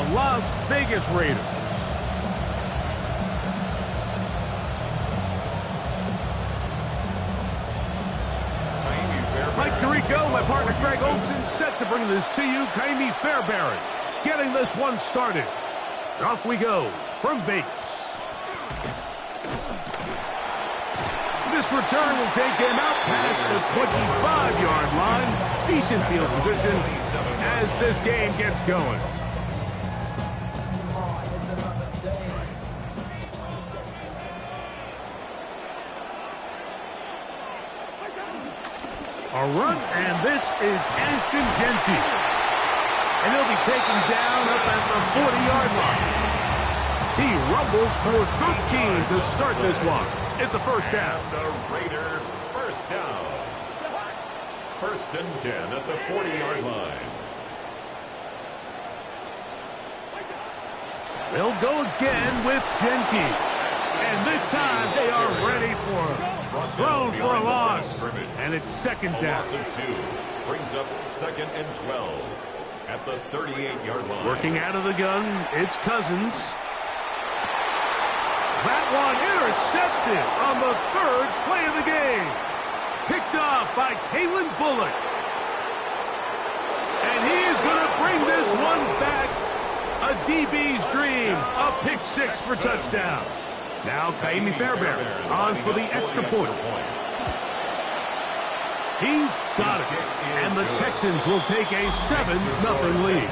the Las Vegas Raiders. Mike Tirico, my partner Greg Olson, set to bring this to you. Kaimi Fairbairn getting this one started. Off we go from Vegas. This return will take him out past the 25-yard line. Decent field position as this game gets going. A run, and this is Ashton Genty. And he'll be taken down up at the 40-yard line. He rumbles for 13 to start this one. It's a first down. And the Raider first down. First and 10 at the 40-yard line. They'll go again with Genty. And this time they are ready for him. Thrown for a loss. And it's second down. A loss of 2. Brings up second and 12 at the 38-yard line. Working out of the gun, it's Cousins. That one intercepted on the third play of the game. Picked off by Kalen Bullock. And he is going to bring this one back. A DB's dream. A pick 6 for touchdown. Now Kaimi Fairbairn on for the extra point. He's got it. And the Texans will take a 7-0 lead.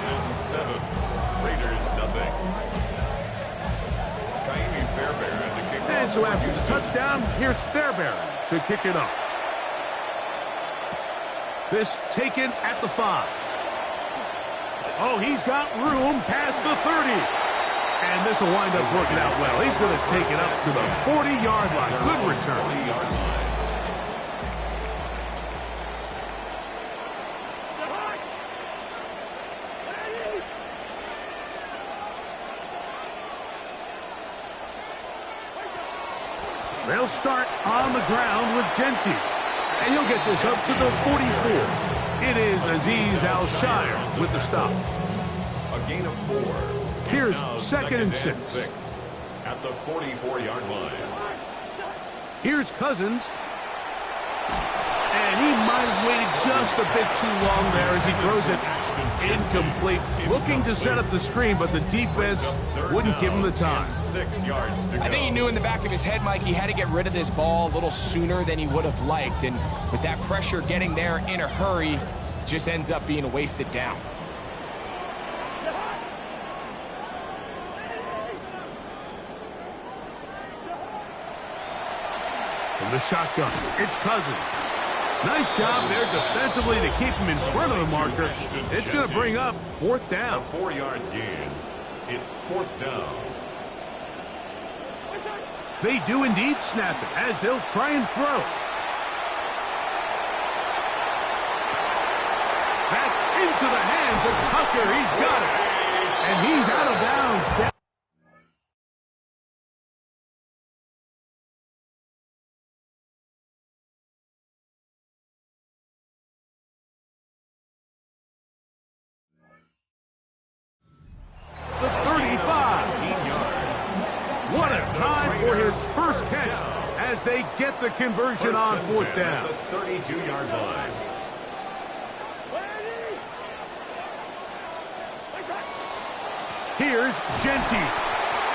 7. Raiders nothing. Kaimi Fairbairn to kick off. And so after the touchdown, here's Fairbairn to kick it off. This taken at the 5. Oh, he's got room past the 30. And this will wind up working out well. He's going to take it up to the 40-yard line. Good return. 40-yard line. They'll start on the ground with Genty. And he'll get this up to the 44. It is Azeez Al-Shire with the stop. A gain of 4. Here's second and 6. At the 44-yard line. Here's Cousins. And he might have waited just a bit too long there as he throws it incomplete. Looking to set up the screen, but the defense wouldn't give him the time. 6 yards to go. I think he knew in the back of his head, Mike, he had to get rid of this ball a little sooner than he would have liked. And with that pressure getting there in a hurry, just ends up being a wasted down. From the shotgun, it's Cousins. Nice job there defensively to keep him in front of the marker. It's going to bring up 4th down. A 4-yard gain. It's 4th down. They do indeed snap it as they'll try and throw. That's into the hands of Tucker. He's got it. And he's out of bounds. The 35. What a time for his first catch as they get the conversion on 4th down. The 32-yard line. Here's Genty.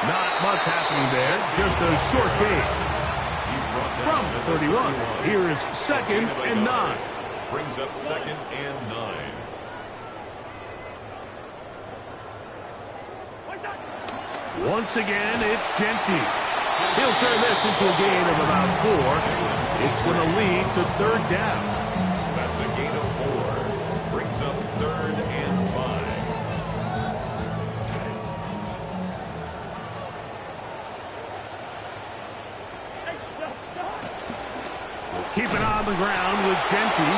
Not much happening there, just a short gain. From the 31, here is second and 9. Brings up second and 9. Once again, it's Genty. He'll turn this into a gain of about 4. It's going to lead to 3rd down. That's a gain of 4. Brings up 3rd and 5. We'll keep it on the ground with Genty.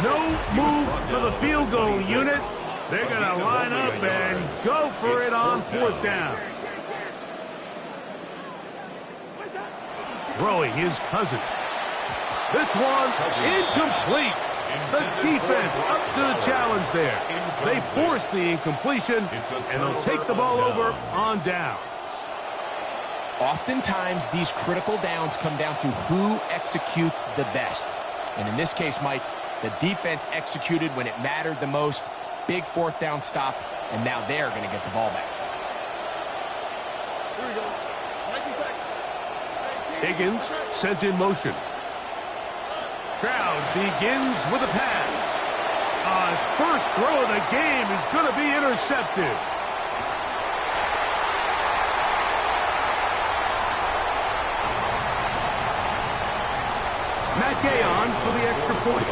No move for the field goal unit. They're going to line up and go for it on 4th down. Throwing his Cousins. This one incomplete. The defense up to the challenge there. They force the incompletion, and they'll take the ball over on downs. Oftentimes, these critical downs come down to who executes the best. And in this case, Mike, the defense executed when it mattered the most. Big fourth down stop, and now they're going to get the ball back. Here we go. Higgins sent in motion. Stroud begins with a pass. His first throw of the game is going to be intercepted. Matt Gay on for the extra point.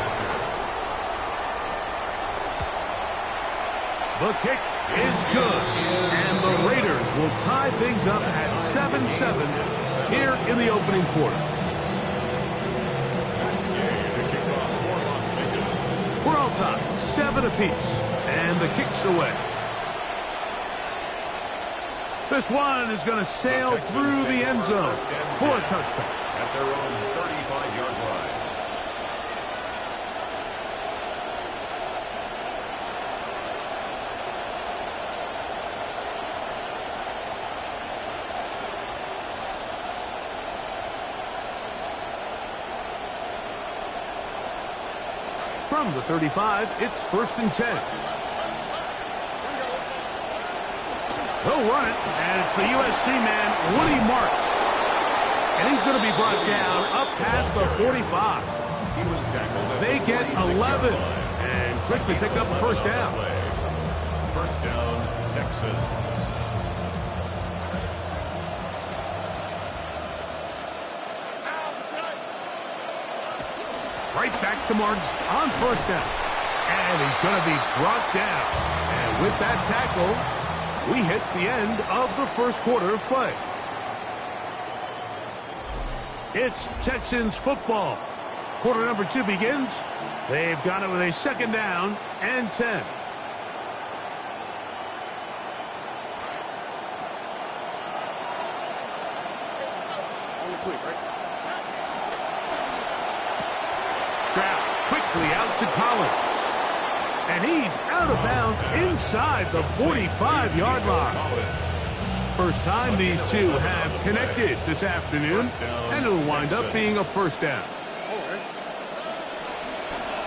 The kick is good, and the Raiders will tie things up at 7-7 here in the opening quarter. We're all tied, 7 apiece, and the kick's away. This one is going to sail through the end zone for a touchback. At their own 35-yard line. From the 35, it's 1st and 10. They'll run it, and it's the USC man, Woody Marks. And he's going to be brought down up past the 45. He was tackled. They get 11 and quickly pick up a first down. First down, Texans. Right back to Marks on first down. And he's going to be brought down. And with that tackle, we hit the end of the first quarter of play. It's Texans football. Quarter number 2 begins. They've got it with a 2nd down and 10. Stroud quickly out to Collins. And he's out of bounds inside the 45-yard line. First time these two have connected this afternoon, and it'll wind up being a first down.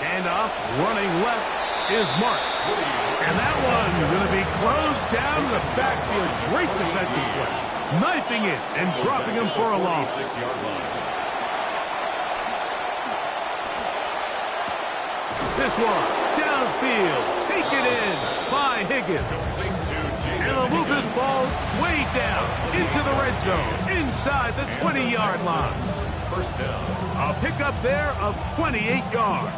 Handoff running left is Marks. And that one going to be closed down in the backfield. Great defensive play. Knifing it and dropping him for a loss. This one downfield, taken in by Higgins. And they'll move this ball way down into the red zone, inside the 20-yard line. First down. A pickup there of 28 yards.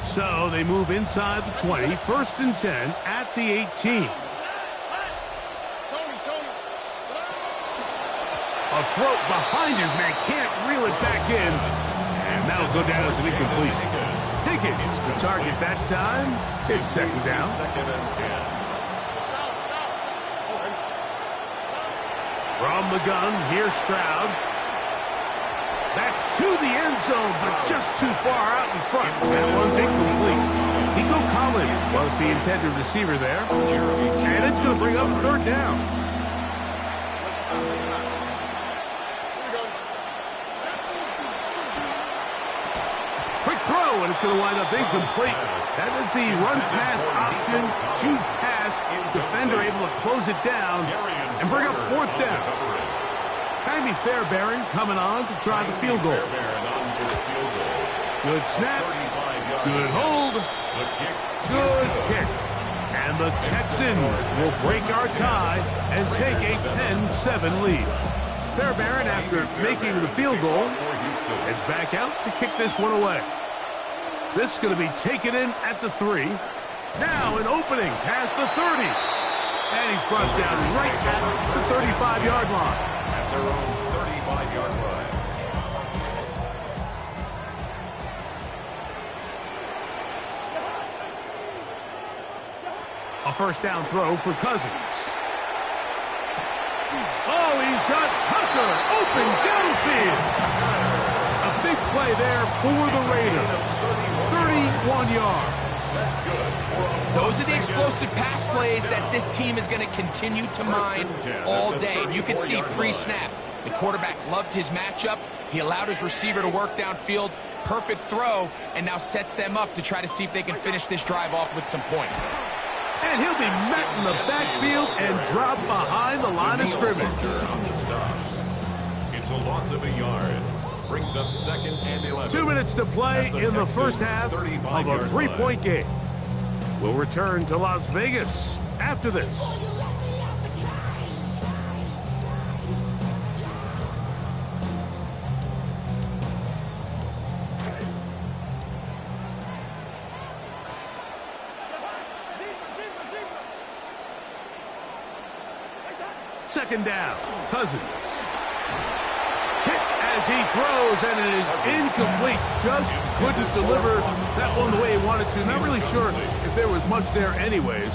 So they move inside the 20, 1st and 10 at the 18. A throw behind his man, can't reel it back in. And that'll go down as an incompletion. Higgins, the target that time. It's 2nd down. 2nd and 10. From the gun, here's Stroud. That's to the end zone, but just too far out in front. That one's incomplete. Nico Collins was the intended receiver there. And it's going to bring up 3rd down. Quick throw, and it's going to wind up incomplete. That is the run-pass option. Choose pass. Defender able to close it down and bring up 4th down. Jaime Fairbairn coming on to try the field goal. Good snap. Good hold. Good kick. And the Texans will break our tie and take a 10-7 lead. Fairbairn, after making the field goal, heads back out to kick this one away. This is going to be taken in at the 3. Now an opening past the 30. And he's brought down right at the 35-yard line. At their own 35-yard line. A first down throw for Cousins. Oh, he's got Tucker open downfield. A big play there for the Raiders. 31 yards. That's good. Those are the explosive pass plays that this team is going to continue to mine all day. And you can see pre-snap, the quarterback loved his matchup. He allowed his receiver to work downfield. Perfect throw, and now sets them up to try to see if they can finish this drive off with some points. And he'll be met in the backfield and dropped behind the line of scrimmage. On the stop. It's a loss of a yard. Brings up 2nd and 11. 2 minutes to play in the first half of a 3-point game. We'll return to Las Vegas after this. Second down, Cousins. Hit as he throws, and it is incomplete. Just couldn't deliver that one the way he wanted to. Not really sure if there was much there anyways.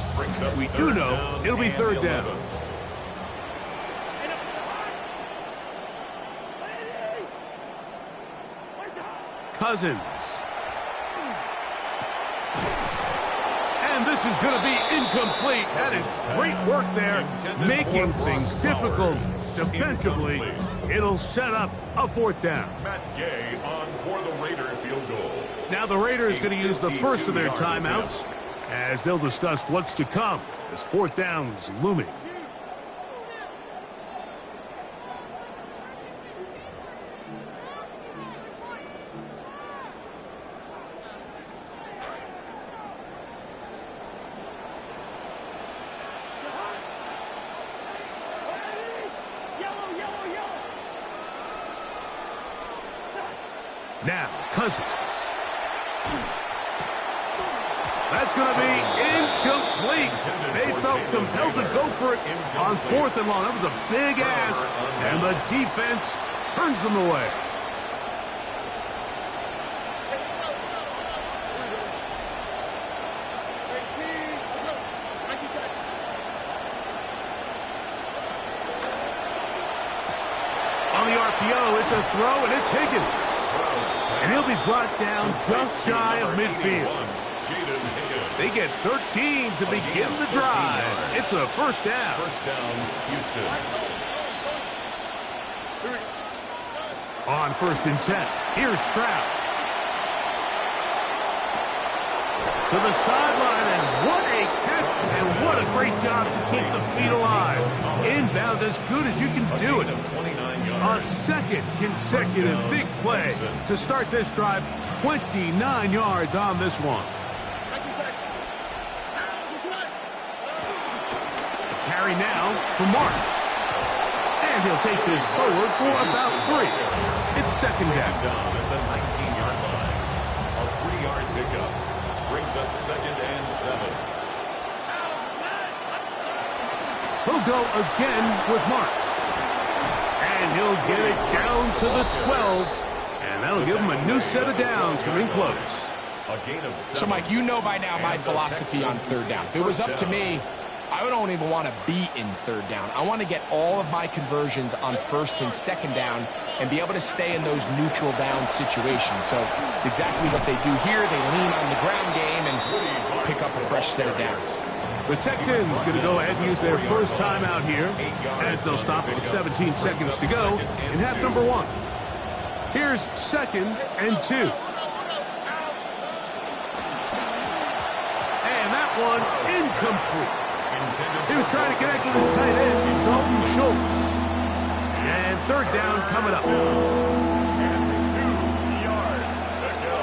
We do know it'll be 3rd down. Cousins. And this is going to be incomplete. That is great work there, making things difficult defensively. It'll set up a 4th down. Matt Gay on for the Raider field goal. Now the Raiders going to use the first of their timeouts as they'll discuss what's to come as 4th down's looming. Now, Cousins. That's going to be incomplete. They felt compelled to go for it on 4th and long. That was a big ask, and the defense turns them away. On the RPO, it's a throw, and it's Higgins. And he'll be brought down just shy of midfield. They get 13 to begin the drive. It's a 1st down. 1st down, Houston. On 1st and 10, here's Stroud. To the sideline, and what a catch, and what a great job to keep the feet alive. Inbounds as good as you can do it. A 2nd consecutive big play to start this drive. 29 yards on this one. Carry now for Marks. And he'll take this forward for about 3. It's 2nd down. At the 19-yard line. A 3-yard pickup. Brings up 2nd and 7. He'll go again with Marks. And he'll get it down to the 12. And that'll give him a new set of downs from in close. A gain of 7. So, Mike, you know by now my philosophy on 3rd down. If it was up to me, I don't even want to be in 3rd down. I want to get all of my conversions on 1st and 2nd down and be able to stay in those neutral down situations. So it's exactly what they do here. They lean on the ground game and pick up a fresh set of downs. The Texans going to go ahead and use their first timeout here as they'll stop with 17 seconds to go in half number 1. Here's 2nd and 2. And that one incomplete. He was trying to connect with his tight end, Dalton Schultz. And 3rd down coming up. And 2 yards to go.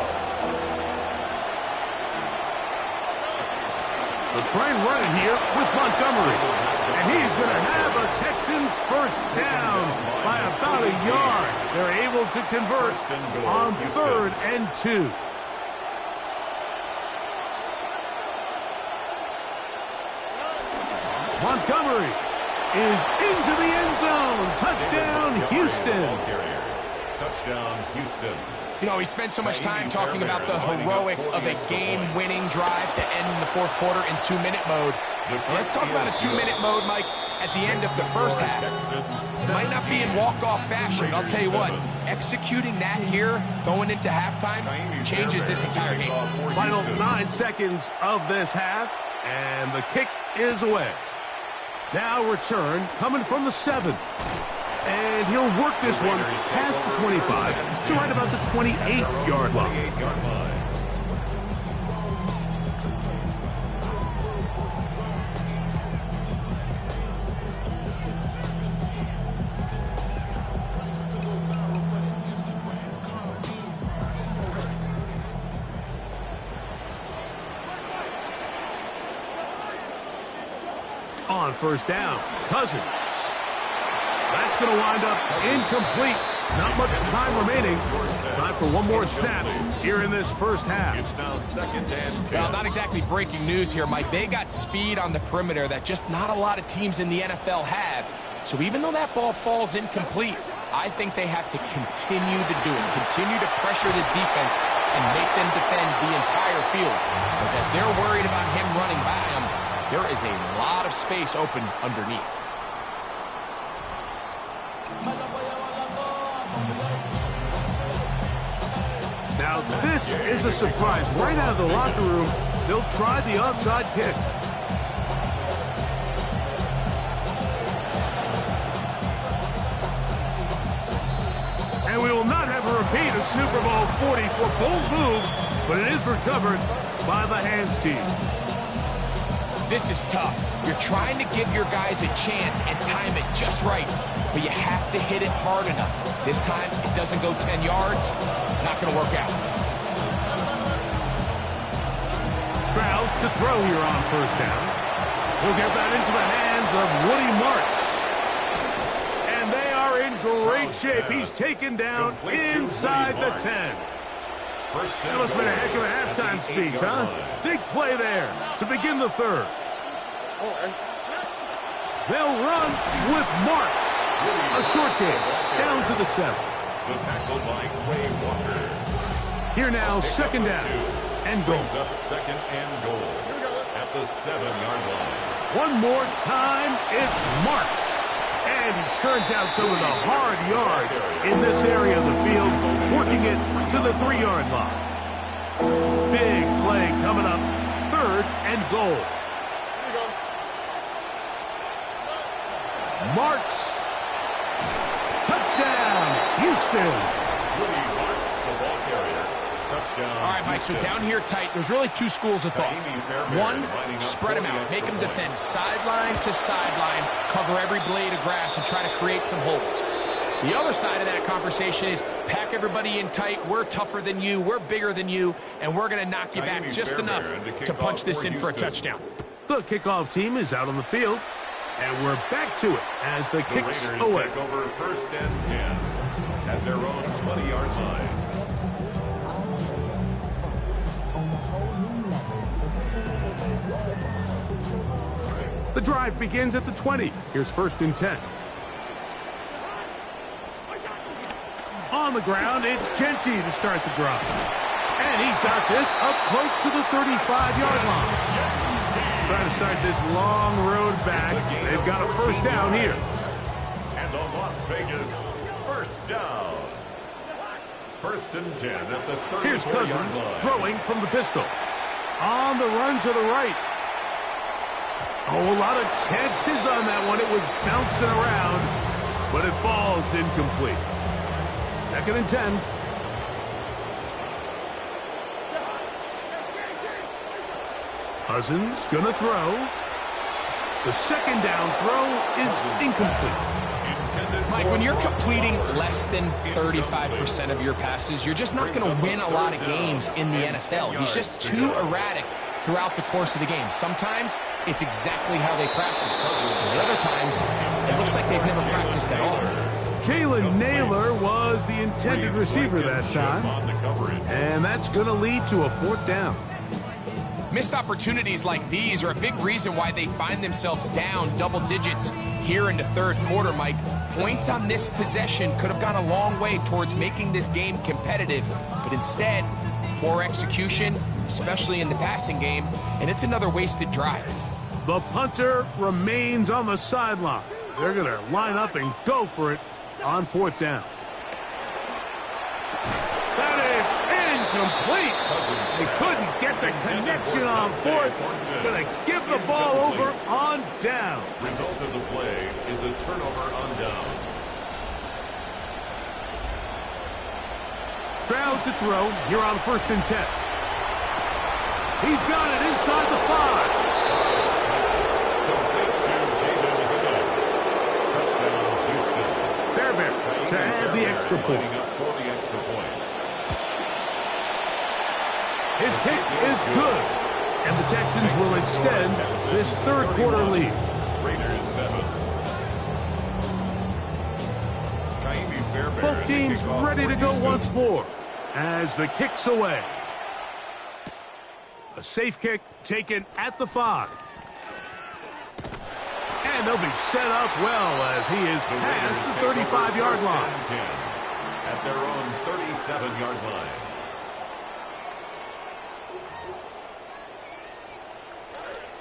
They'll try and run it here with Montgomery. And he's going to have a Texans 1st down by about a yard. They're able to convert on 3rd and 2. Montgomery is into the end zone. Touchdown, Houston. Touchdown, Houston. You know, we spent so much time talking about the heroics of a game-winning drive to end in the 4th quarter in 2-minute mode. Let's talk about a 2-minute mode, Mike. at the end of the first half. It might not be in walk-off fashion, but I'll tell you what, executing that here, going into halftime, changes this entire game. Final 9 seconds of this half, and the kick is away. Now return coming from the 7. And he'll work this one past the 25 to right about the 28-yard line. On first down, Cousins. That's going to wind up incomplete. Not much time remaining. Time for one more snap here in this first half. It's now 2nd and 10. Well, not exactly breaking news here, Mike. They got speed on the perimeter that just not a lot of teams in the NFL have. So even though that ball falls incomplete, I think they have to continue to do it. Continue to pressure this defense and make them defend the entire field. Because as they're worried about him running by them, there is a lot of space open underneath. Now, this is a surprise. Right out of the locker room, they'll try the onside kick. And we will not have a repeat of Super Bowl 40 for bold move, but it is recovered by the hands team. This is tough. You're trying to give your guys a chance and time it just right, but you have to hit it hard enough. This time, it doesn't go 10 yards. Not going to work out. Stroud to throw here on first down. He'll get that into the hands of Woody Marks. And they are in great shape. He's taken down inside the 10. That must have been a heck of a halftime speech, huh? Big play there to begin the third. They'll run with Marks. A short game down to the 7. The tackle by Quay Walker. Here now, 2nd down and goal. Brings up 2nd and goal at the 7-yard line. One more time, it's Marks. And he turns out some of the hard yards in this area of the field, working it to the 3-yard line. Big play coming up, 3rd and goal. Marks. Touchdown, Houston. Woody Marks, the ball carrier. Touchdown. All right, Mike, so down here tight, there's really 2 schools of thought. One, spread them out. Make them defend sideline to sideline, cover every blade of grass, and try to create some holes. The other side of that conversation is pack everybody in tight. We're tougher than you. We're bigger than you, and we're going to knock you back just enough to punch this in for a touchdown. The kickoff team is out on the field, and we're back to it as the kicks Raiders away. take over 1st and 10 at their own 20-yard line. The drive begins at the 20. Here's 1st and 10. On the ground, it's Genty to start the drive. And he's got this up close to the 35-yard line. Trying to start this long road back. They've got a 1st down here. And the Las Vegas 1st down. 1st and 10 at the 34-yard Here's Cousins line. throwing from the pistol. On the run to the right. Oh, a lot of chances on that one. It was bouncing around, but it falls incomplete. 2nd and 10. Cousins gonna throw. The 2nd down throw is incomplete. Mike, when you're completing less than 35% of your passes, you're just not going to win a lot of games in the NFL. He's just too erratic throughout the course of the game. Sometimes it's exactly how they practice. And other times, it looks like they've never practiced at all. Jalen Naylor was the intended receiver that time. And that's going to lead to a 4th down. Missed opportunities like these are a big reason why they find themselves down double digits here in the 3rd quarter, Mike. Points on this possession could have gone a long way towards making this game competitive, but instead, poor execution, especially in the passing game, and it's another wasted drive. The punter remains on the sideline. They're going to line up and go for it on 4th down. That is incomplete. They couldn't get the connection on 4th. Going to give the ball over on down. Result of the play is a turnover on downs. Stroud to throw here on 1st and 10. He's got it inside the 5. To add the extra point. His kick is good. And the Texans will extend this 3rd quarter lead. Raiders 7. Both teams ready to go once more as the kick's away. A safe kick taken at the 5. And they'll be set up well as he is past the 35-yard line. At their own 37-yard line.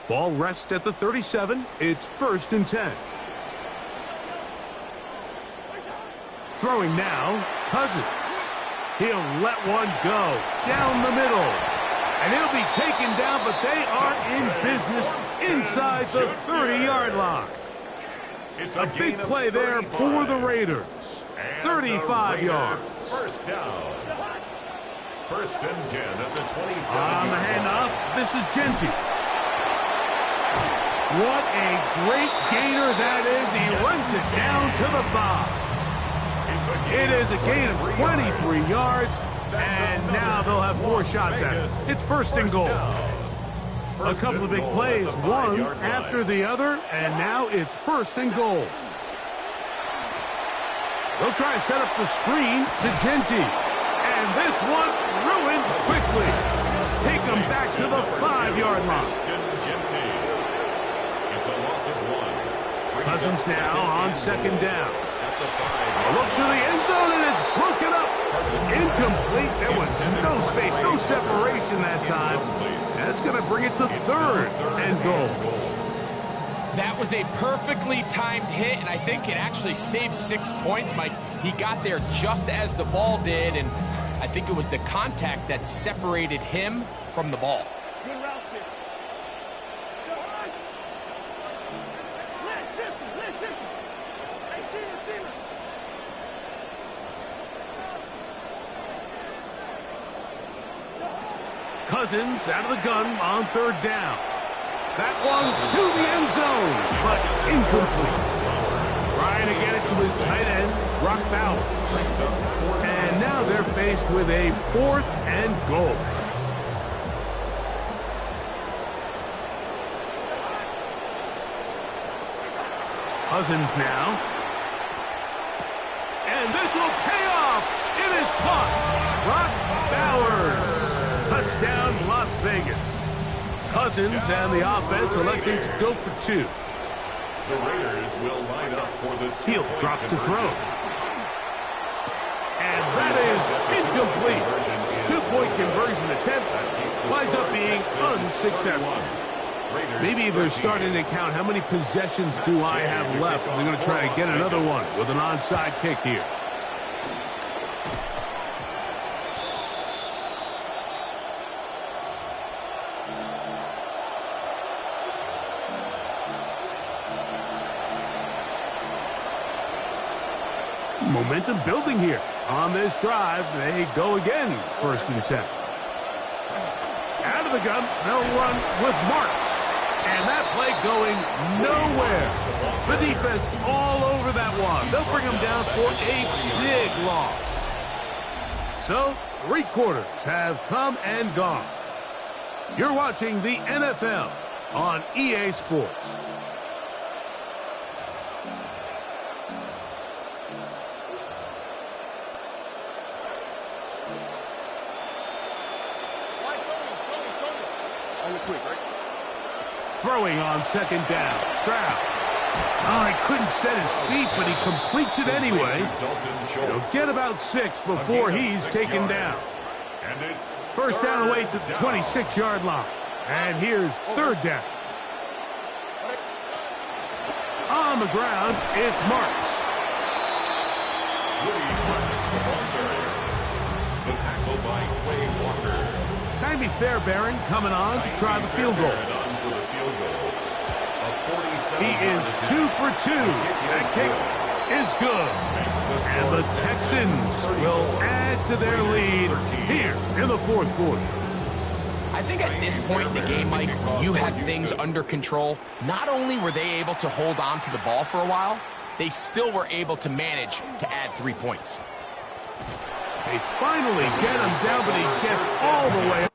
Ball rests at the 37. It's 1st and 10. Throwing now, Cousins. He'll let one go down the middle. And he'll be taken down, but they are in business inside the 30-yard line. It's a big play there for the Raiders. 35 yards. First down. 1st and 10 at the 27. On the handoff, this is Genty. What a great gainer that is. He runs it down to the 5. It is a gain of 23 yards. And now they'll have 4 shots at it. It's 1st and goal. A couple of big plays, one after the other, and now it's 1st and goal. They'll try to set up the screen to Genty. And this one ruined quickly. Take them back to the 5-yard line. It's a loss of 1. Cousins now on 2nd down. A look to the end zone, and it's broken up. Incomplete. There was no space, no separation that time. That's going to bring it to 3rd and goal. That was a perfectly timed hit, and I think it actually saved 6 points, Mike. He got there just as the ball did, and I think it was the contact that separated him from the ball. Cousins out of the gun on 3rd down. That one's to the end zone, but incomplete. Trying to get it to his tight end, Brock Bowers. And now they're faced with a 4th and goal. Cousins now. And this will pay off. It is caught. Brock Bowers. Touchdown, Las Vegas. Cousins and the offense electing to go for 2. The Raiders will line up for the He'll drop to throw. And that is incomplete. 2-point conversion attempt winds up being unsuccessful. Maybe they're starting to count how many possessions do I have left. They're going to try to get another one with an onside kick here. Momentum building here. On this drive, they go again, 1st and 10. Out of the gun, they'll run with Marks. And that play going nowhere. The defense all over that one. They'll bring them down for a big loss. So, 3 quarters have come and gone. You're watching the NFL on EA Sports. Throwing on 2nd down. Stroud. Oh, he couldn't set his feet, but he completes it anyway. He'll get about 6 before he's taken down. 1st down away to the 26-yard line. And here's 3rd down. On the ground, it's Marks. The tackle by Quay Walker. Maybe Fairbairn coming on to try the field goal. He is 2 for 2. That kick is good. And the Texans will add to their lead here in the fourth quarter. I think at this point in the game, Mike, you have things under control. Not only were they able to hold on to the ball for a while, they still were able to manage to add 3 points. They finally get him down, but he gets all the way.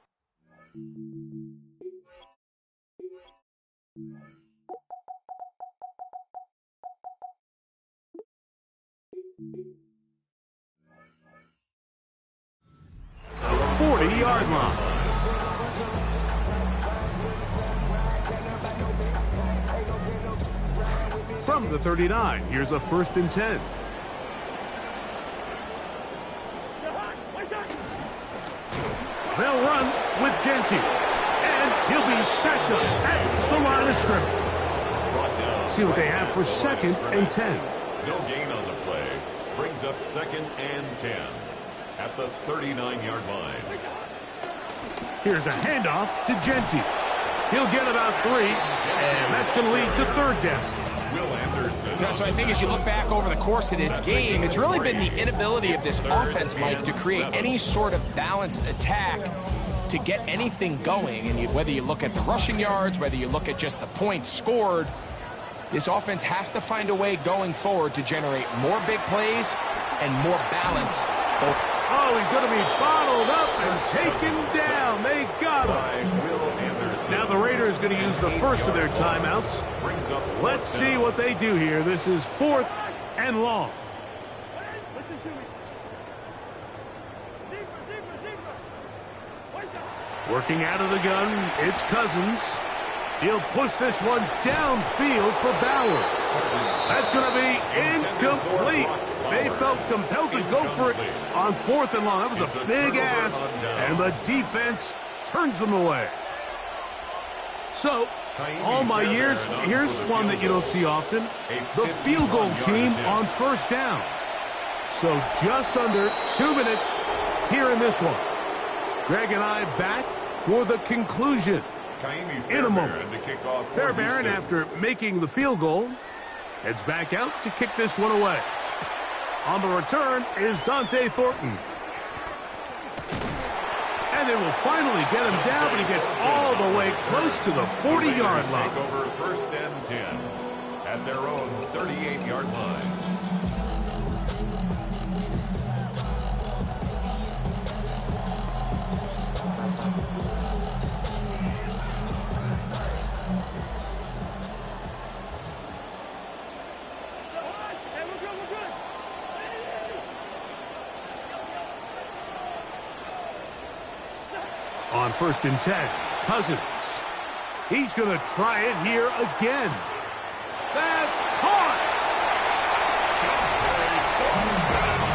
The 40-yard line. From the 39, here's a 1st and 10. They'll run with Genty. And he'll be stacked up at the line of scrimmage. See what they have for 2nd and 10. No gain on the play. Brings up 2nd and 10 at the 39-yard line. Here's a handoff to Genty. He'll get about 3, and that's going to lead to 3rd down. Will Anderson. So I think as you look back over the course of this game, it's really been the inability of this offense, Mike, to create any sort of balanced attack to get anything going. And whether you look at the rushing yards, whether you look at just the points scored, this offense has to find a way going forward to generate more big plays and more balance. Oh, he's going to be bottled up and taken down. They got him. Now the Raiders going to use the first of their timeouts. Let's see what they do here. This is 4th and long. Working out of the gun, it's Cousins. He'll push this one downfield for Bowers. That's going to be incomplete. They felt compelled to go for it on 4th and long. That was a big ask, and the defense turns them away. So, all my years, here's one that you don't see often. The field goal team on 1st down. So just under 2 minutes here in this one. Greg and I back for the conclusion in a moment. Fairbairn, after making the field goal, heads back out to kick this one away. On the return is Dante Thornton. And they will finally get him down, but he gets all the way close to the 40-yard line. Take over 1st and 10 at their own 38-yard line. On 1st and 10, Cousins. He's going to try it here again. That's caught!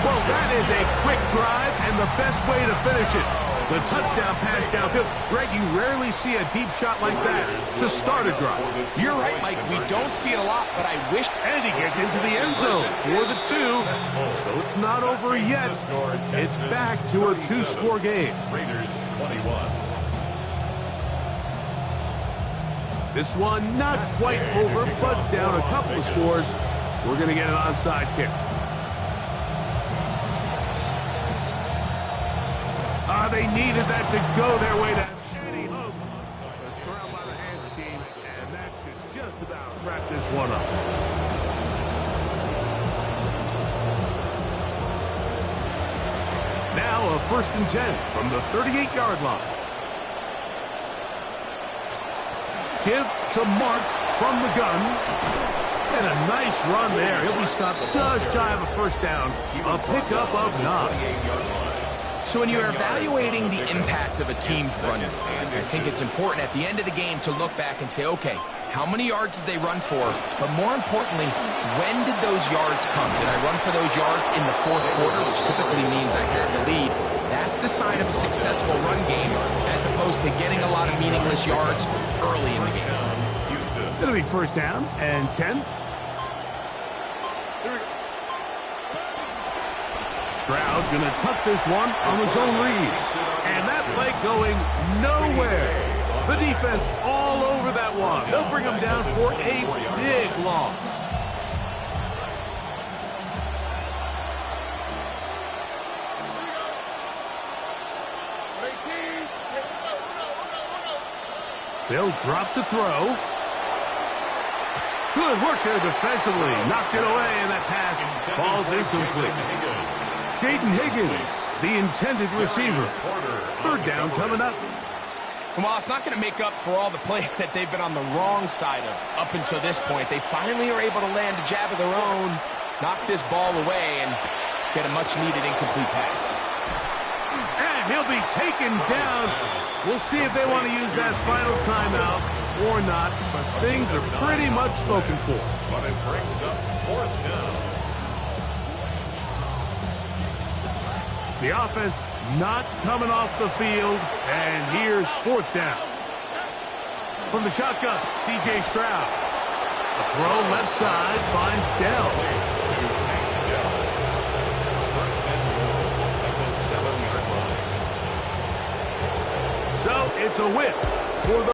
Well, that is a quick drive and the best way to finish it. The touchdown pass downfield. Greg, you rarely see a deep shot like that to start a drive. You're right, Mike. We don't see it a lot, but I wish. And he gets into the end zone for the 2. So it's not over yet. It's back to a 2-score game. Raiders 21. This one not quite over, but down a couple of scores. We're going to get an onside kick. They needed that to go their way. It's ground by the hands team, and that should just about wrap this one up. Now a 1st and 10 from the 38-yard line. Give to Marks from the gun. And a nice run there. He'll be stopped just shy of a 1st down. A pickup of 9. So when you're evaluating the impact of a team's run, I think it's important at the end of the game to look back and say, okay, how many yards did they run for? But more importantly, when did those yards come? Did I run for those yards in the 4th quarter, which typically means I had the lead? That's the sign of a successful run game, as opposed to getting a lot of meaningless yards early in the game. It'll be 1st down and 10. Stroud going to tuck this one on his own read. And that play going nowhere. The defense all over that one. They'll bring him down for a big loss. They'll drop to throw. Good work there defensively. Knocked it away, and that pass falls incomplete. Jaden Higgins, the intended receiver. Third down coming up. Well, it's not going to make up for all the plays that they've been on the wrong side of up until this point. They finally are able to land a jab of their own, knock this ball away, and get a much-needed incomplete pass. And he'll be taken down. We'll see if they want to use that final timeout or not, but things are pretty much spoken for. But it brings up fourth down. The offense not coming off the field, and here's fourth down. From the shotgun, C.J. Stroud. A throw left side finds Dell. So it's a whip for the